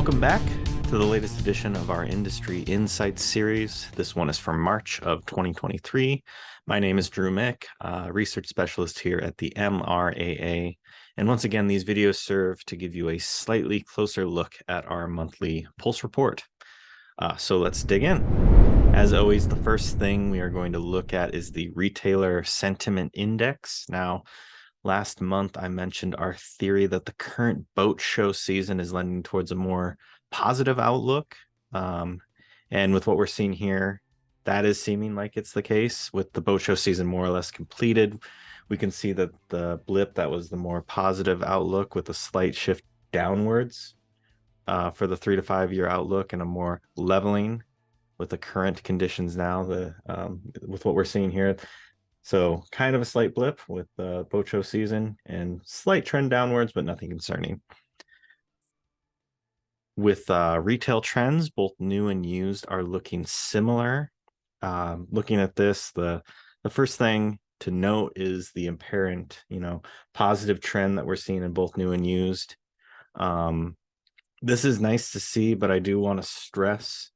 Welcome back to the latest edition of our Industry Insights series. This one is from March of 2023. My name is Drew Mick, research specialist here at the MRAA. And once again, these videos serve to give you a slightly closer look at our monthly pulse report. So let's dig in. As always, the first thing we are going to look at is the Retailer Sentiment Index. Now, last month, I mentioned our theory that the current boat show season is lending towards a more positive outlook. And with what we're seeing here, that is seeming like it's the case. With the boat show season more or less completed, we can see that the blip that was the more positive outlook with a slight shift downwards for the 3 to 5 year outlook and a more leveling with the current conditions now, with what we're seeing here. So kind of a slight blip with the boat show season and slight trend downwards, but nothing concerning. With retail trends, both new and used are looking similar. Looking at this, the first thing to note is the apparent, positive trend that we're seeing in both new and used. This is nice to see, but I do want to stress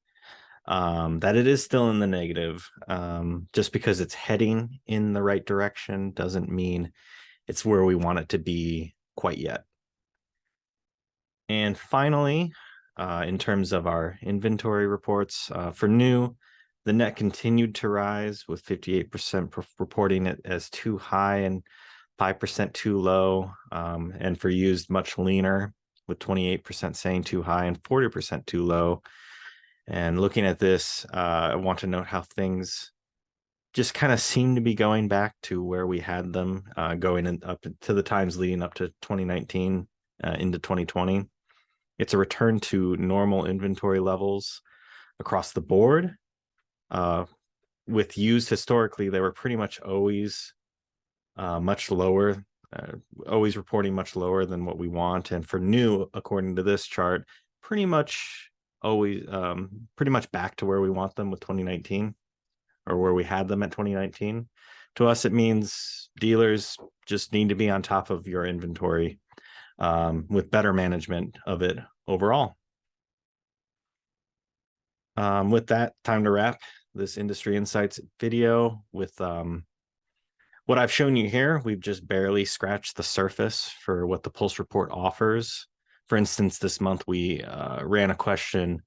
that it is still in the negative. Just because it's heading in the right direction doesn't mean it's where we want it to be quite yet. And finally, in terms of our inventory reports, for new, the net continued to rise with 58% reporting it as too high and 5% too low. And for used, much leaner with 28% saying too high and 40% too low. And looking at this, I want to note how things just kind of seem to be going back to where we had them going up to the times leading up to 2019 into 2020. It's a return to normal inventory levels across the board. With used historically, they were pretty much always much lower, always reporting much lower than what we want. And for new, according to this chart, pretty much always pretty much back to where we want them with 2019 or where we had them at 2019. To us, it means dealers just need to be on top of your inventory with better management of it overall. With that, time to wrap this Industry Insights video with what I've shown you here. We've just barely scratched the surface for what the Pulse Report offers. For instance, this month we ran a question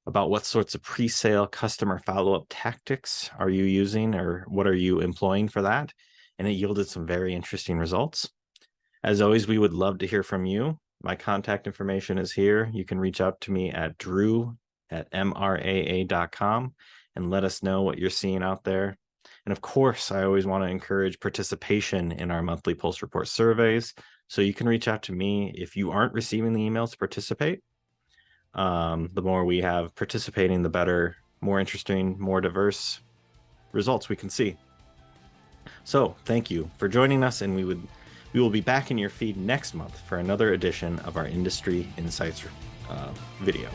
about what sorts of pre-sale customer follow-up tactics are you using or what are you employing for that? And it yielded some very interesting results. As always, we would love to hear from you. My contact information is here. You can reach out to me at drew@mraa.com and let us know what you're seeing out there. And of course, I always want to encourage participation in our monthly Pulse Report surveys. So you can reach out to me if you aren't receiving the emails to participate. The more we have participating, the better, more interesting, more diverse results we can see. So thank you for joining us, and we will be back in your feed next month for another edition of our Industry Insights video.